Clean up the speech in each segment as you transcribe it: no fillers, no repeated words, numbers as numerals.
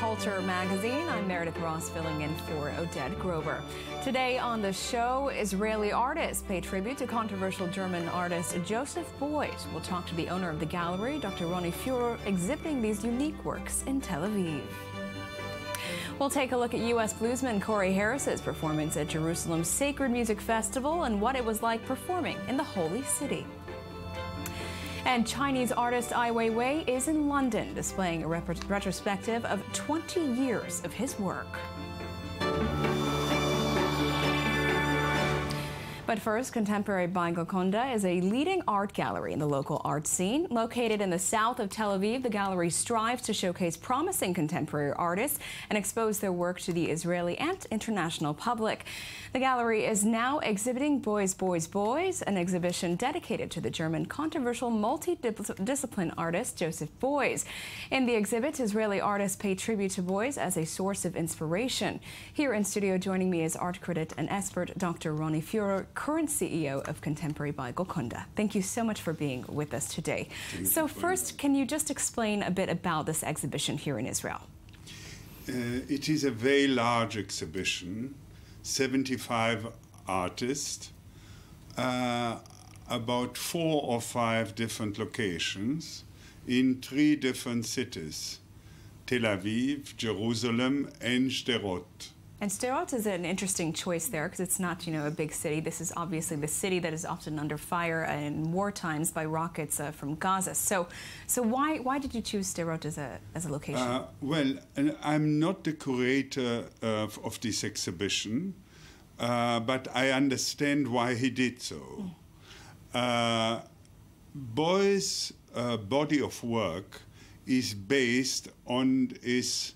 Culture magazine. I'm Meredith Ross, filling in for Odette Grover. Today on the show, Israeli artists pay tribute to controversial German artist Joseph Beuys. We'll talk to the owner of the gallery, Dr. Ronnie Führer, exhibiting these unique works in Tel Aviv. We'll take a look at U.S. bluesman Corey Harris's performance at Jerusalem's Sacred Music Festival and what it was like performing in the Holy City. And Chinese artist Weiwei is in London, displaying a retrospective of 20 years of his work. But first, Contemporary by Golconda is a leading art gallery in the local art scene. Located in the south of Tel Aviv, the gallery strives to showcase promising contemporary artists and expose their work to the Israeli and international public. The gallery is now exhibiting Beuys, Beuys, Beuys, an exhibition dedicated to the German controversial multidiscipline artist Joseph Beuys. In the exhibit, Israeli artists pay tribute to Beuys as a source of inspiration. Here in studio joining me is art critic and expert Dr. Ronnie Führer, current CEO of Contemporary by Golconda. Thank you so much for being with us today. So first, can you just explain a bit about this exhibition here in Israel? It is a very large exhibition, 75 artists, about 4 or 5 different locations in 3 different cities, Tel Aviv, Jerusalem, and Sderot. And Sderot is an interesting choice there because it's not, a big city. This is obviously the city that is often under fire in war times by rockets from Gaza. So why did you choose Sderot as a location? Well, I'm not the curator of this exhibition, but I understand why he did so. Beuys' body of work is based on his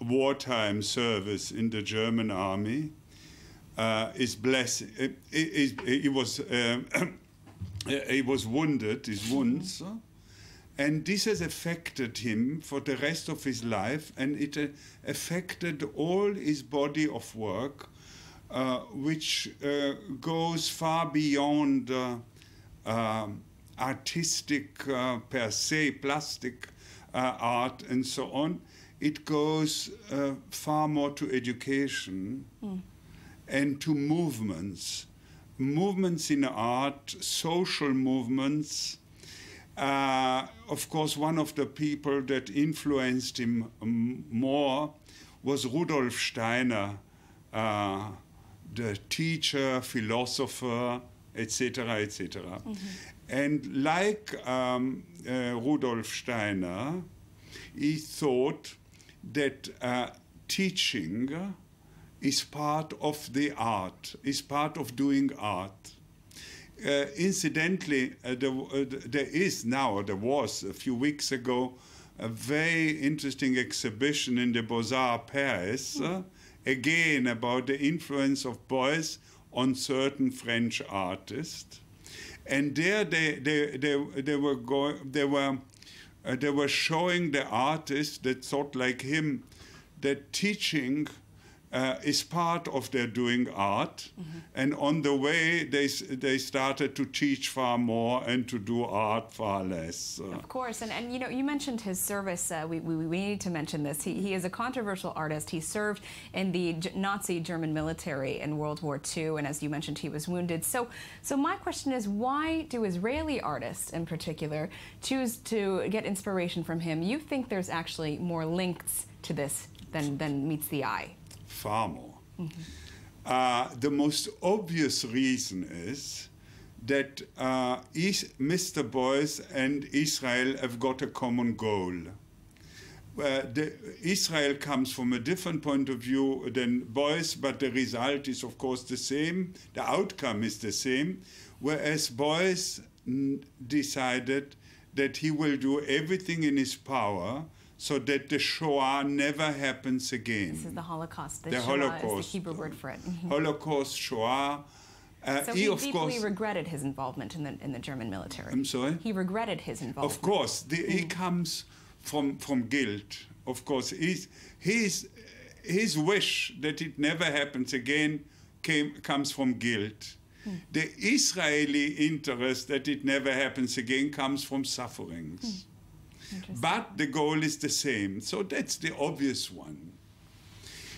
wartime service in the German army. He was wounded, his wounds, and this has affected him for the rest of his life, and it affected all his body of work, which goes far beyond artistic per se, plastic art and so on. It goes far more to education and to movements. Movements in art, social movements. Of course, one of the people that influenced him more was Rudolf Steiner, the teacher, philosopher, etc., etc. And like Rudolf Steiner, he thought that teaching is part of the art, is part of doing art. Incidentally, there was a few weeks ago a very interesting exhibition in the Beaux-Arts Paris, again about the influence of Beuys on certain French artists. And there they were showing the artists that thought like him that teaching is part of their doing art, and on the way they started to teach far more and to do art far less. Of course, and you mentioned his service. We need to mention this. He is a controversial artist. He served in the Nazi German military in World War II, and as you mentioned, he was wounded. So my question is, why do Israeli artists in particular choose to get inspiration from him? You think there's actually more links to this than meets the eye? Far more. The most obvious reason is that Mr. Beuys and Israel have got a common goal. Israel comes from a different point of view than Beuys, but the result is, of course, the same. The outcome is the same, whereas Beuys decided that he will do everything in his power so that the Shoah never happens again. This is the Holocaust. The Shoah Holocaust, is the Hebrew word for it. Holocaust, Shoah. So he deeply regretted his involvement in the German military. I'm sorry? He regretted his involvement. Of course. He comes from guilt. Of course. His wish that it never happens again comes from guilt. The Israeli interest that it never happens again comes from sufferings. But the goal is the same. So that's the obvious one.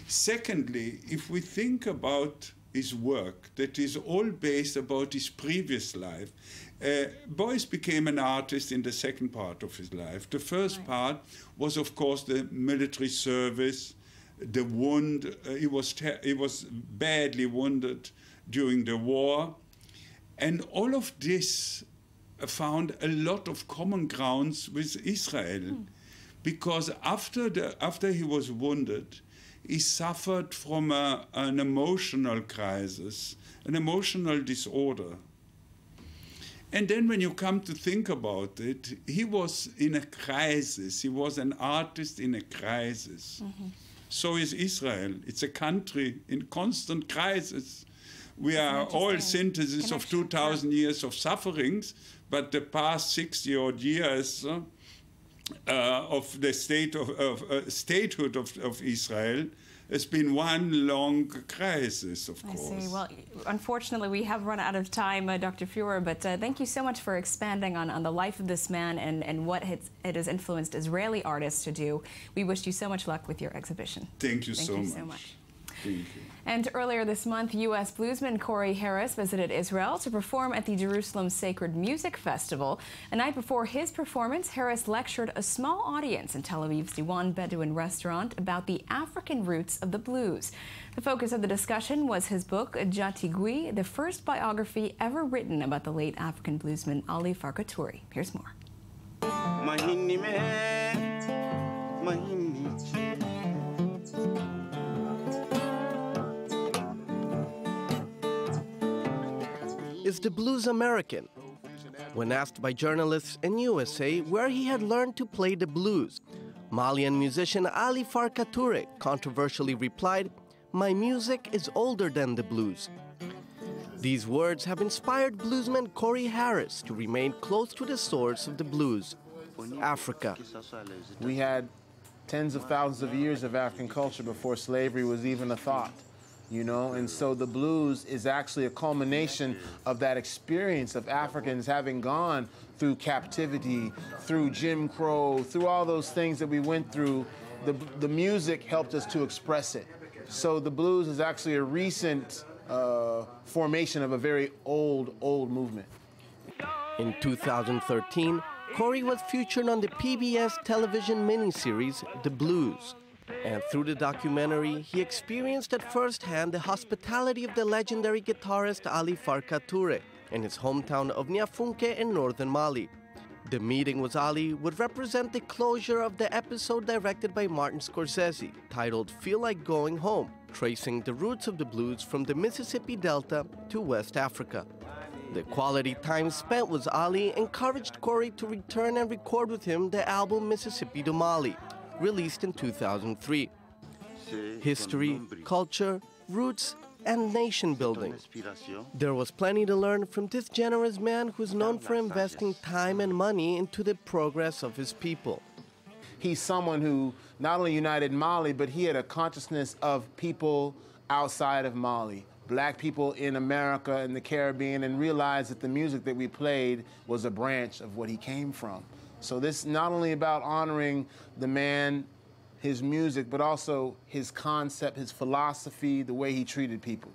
Secondly, if we think about his work, that is all based about his previous life, Beuys became an artist in the second part of his life. The first part was, of course, the military service, the wound. He was badly wounded during the war. And all of this found a lot of common grounds with Israel. Because after he was wounded, he suffered from an emotional crisis, an emotional disorder. And then when you come to think about it, he was in a crisis. He was an artist in a crisis. So is Israel. It's a country in constant crisis. We are all synthesis of 2,000 years of sufferings, but the past 60-odd years of the statehood of Israel has been one long crisis, of course. I see. Well, unfortunately, we have run out of time, Dr. Führer, but thank you so much for expanding on the life of this man and what it has influenced Israeli artists to do. We wish you so much luck with your exhibition. Thank you so much. Thank you. And earlier this month, U.S. bluesman Corey Harris visited Israel to perform at the Jerusalem Sacred Music Festival. A night before his performance, Harris lectured a small audience in Tel Aviv's Diwan Bedouin restaurant about the African roots of the blues. The focus of the discussion was his book, Jaffa, the first biography ever written about the late African bluesman Ali Farka Touré. Here's more. Is the blues American? When asked by journalists in USA where he had learned to play the blues, Malian musician Ali Farka Touré controversially replied, "My music is older than the blues." These words have inspired bluesman Corey Harris to remain close to the source of the blues, Africa. We had tens of thousands of years of African culture before slavery was even a thought. You know, and so the blues is actually a culmination of that experience of Africans having gone through captivity, through Jim Crow, through all those things that we went through. The music helped us to express it. So the blues is actually a recent formation of a very old movement. In 2013, Corey was featured on the PBS television miniseries, The Blues. And through the documentary, he experienced at first hand the hospitality of the legendary guitarist Ali Farka Touré in his hometown of Niafunke in northern Mali. The meeting with Ali would represent the closure of the episode directed by Martin Scorsese, titled Feel Like Going Home, tracing the roots of the blues from the Mississippi Delta to West Africa. The quality time spent with Ali encouraged Corey to return and record with him the album Mississippi to Mali, released in 2003. History, culture, roots, and nation building. There was plenty to learn from this generous man who's known for investing time and money into the progress of his people. He's someone who not only united Mali, but he had a consciousness of people outside of Mali, black people in America and the Caribbean, and realized that the music that we played was a branch of what he came from. So this is not only about honoring the man, his music, but also his concept, his philosophy, the way he treated people.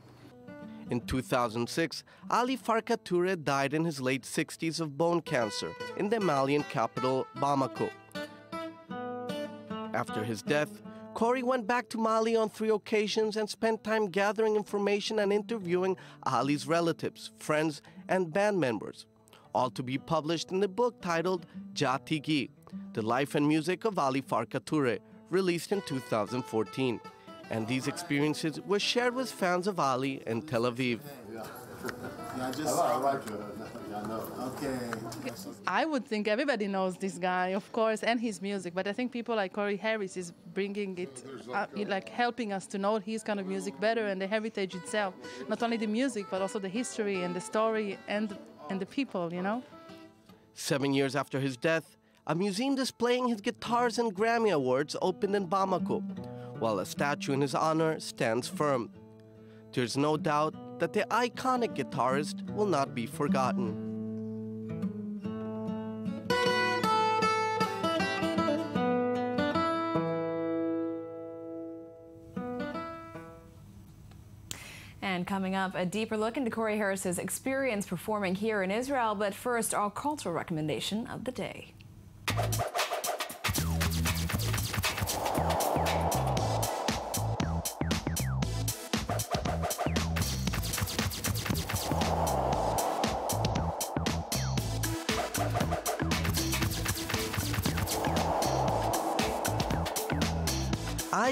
In 2006, Ali Farka Touré died in his late 60s of bone cancer in the Malian capital, Bamako. After his death, Corey went back to Mali on 3 occasions and spent time gathering information and interviewing Ali's relatives, friends, and band members, all to be published in the book titled Jaffa, The Life and Music of Ali Farka Touré, released in 2014. And these experiences were shared with fans of Ali in Tel Aviv. I would think everybody knows this guy, of course, and his music, but I think people like Corey Harris is bringing it, like helping us to know his kind of music better and the heritage itself. Not only the music, but also the history and the story and the people, you know? 7 years after his death, a museum displaying his guitars and Grammy Awards opened in Bamako, while a statue in his honor stands firm. There's no doubt that the iconic guitarist will not be forgotten. And coming up, a deeper look into Corey Harris's experience performing here in Israel. But first, our cultural recommendation of the day.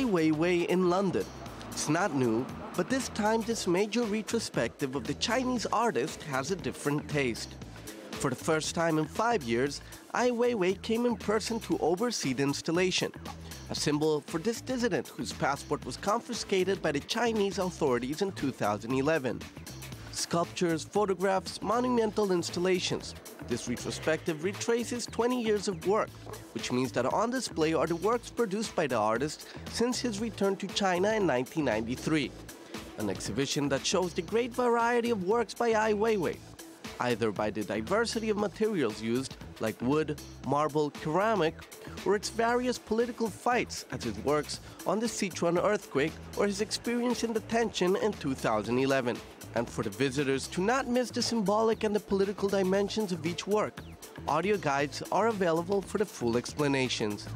Weiwei in London. It's not new, but this time this major retrospective of the Chinese artist has a different taste. For the first time in 5 years, Weiwei came in person to oversee the installation, a symbol for this dissident whose passport was confiscated by the Chinese authorities in 2011. Sculptures, photographs, monumental installations. This retrospective retraces 20 years of work, which means that on display are the works produced by the artist since his return to China in 1993. An exhibition that shows the great variety of works by Weiwei, either by the diversity of materials used, like wood, marble, ceramic, or its various political fights, as his works on the Sichuan earthquake or his experience in detention in 2011. And for the visitors to not miss the symbolic and the political dimensions of each work, audio guides are available for the full explanations.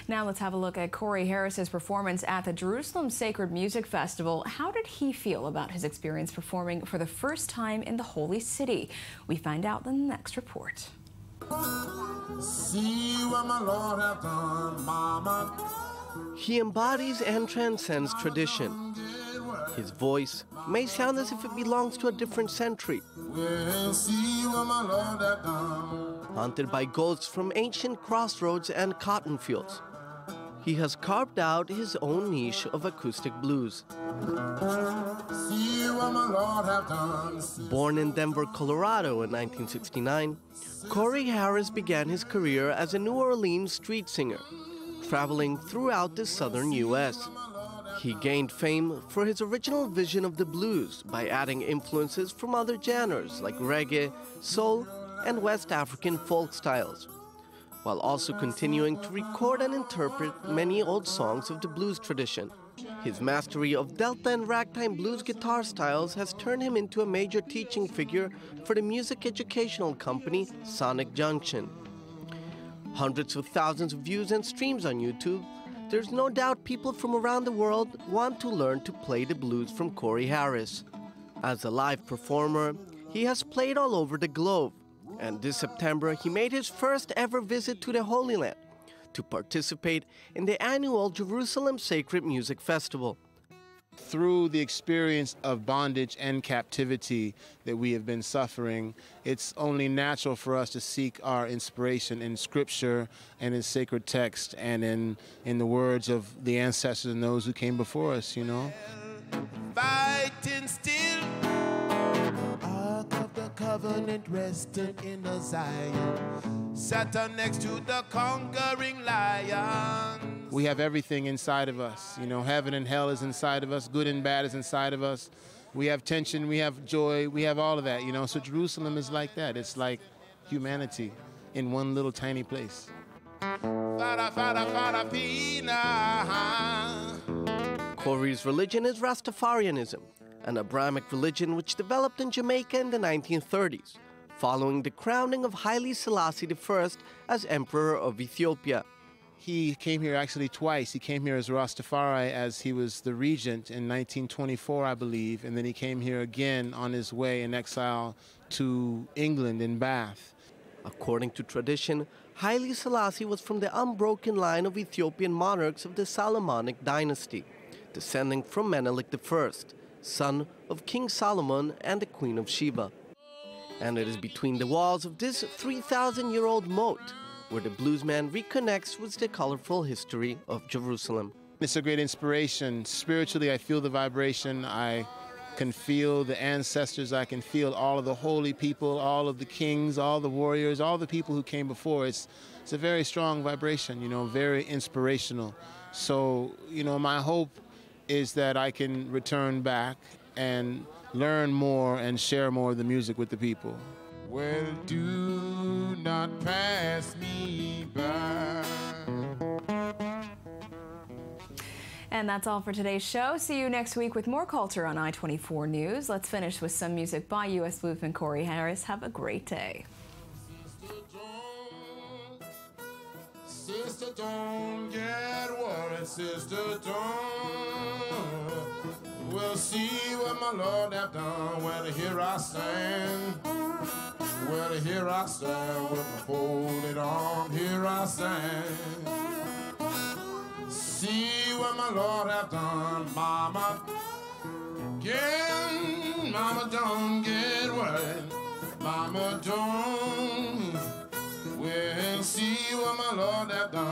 Now let's have a look at Corey Harris's performance at the Jerusalem Sacred Music Festival. How did he feel about his experience performing for the first time in the Holy City? We find out in the next report. See what my Lord have done, Mama. He embodies and transcends tradition. His voice may sound as if it belongs to a different century. We'll see what my Lord have done. Haunted by ghosts from ancient crossroads and cotton fields, he has carved out his own niche of acoustic blues. See what my Lord have done. Born in Denver, Colorado in 1969, Corey Harris began his career as a New Orleans street singer, traveling throughout the southern U.S. He gained fame for his original vision of the blues by adding influences from other genres like reggae, soul, and West African folk styles, while also continuing to record and interpret many old songs of the blues tradition. His mastery of Delta and ragtime blues guitar styles has turned him into a major teaching figure for the music educational company Sonic Junction. Hundreds of thousands of views and streams on YouTube, there's no doubt people from around the world want to learn to play the blues from Corey Harris. As a live performer, he has played all over the globe, and this September he made his first ever visit to the Holy Land to participate in the annual Jerusalem Sacred Music Festival. Through the experience of bondage and captivity that we have been suffering, it's only natural for us to seek our inspiration in Scripture and in sacred text and in the words of the ancestors and those who came before us, you know. Fighting still. Ark of the covenant rested in the Zion. Sat next to the conquering lion. We have everything inside of us. You know, heaven and hell is inside of us. Good and bad is inside of us. We have tension, we have joy, we have all of that, you know. So Jerusalem is like that. It's like humanity in one little tiny place. Corey's religion is Rastafarianism, an Abrahamic religion which developed in Jamaica in the 1930s, following the crowning of Haile Selassie I as Emperor of Ethiopia. He came here actually twice. He came here as Rastafari as he was the regent in 1924, I believe, and then he came here again on his way in exile to England in Bath. According to tradition, Haile Selassie was from the unbroken line of Ethiopian monarchs of the Solomonic dynasty, descending from Menelik I, son of King Solomon and the Queen of Sheba. And it is between the walls of this 3,000-year-old moat where the bluesman reconnects with the colorful history of Jerusalem. It's a great inspiration. Spiritually, I feel the vibration. I can feel the ancestors. I can feel all of the holy people, all of the kings, all the warriors, all the people who came before. It's a very strong vibration, you know, very inspirational. So, you know, my hope is that I can return back and learn more and share more of the music with the people. Well, do not pass me by. And that's all for today's show. See you next week with more culture on I-24 News. Let's finish with some music by U.S. Bluesman and Corey Harris. Have a great day. Sister, don't get worried, sister, don't. We'll see what my Lord have done. Well, here I stand. Well, here I stand with my folded arm. Here I stand. See what my Lord have done, Mama. Again, Mama, don't get worried. Mama, don't. We'll see what my Lord have done.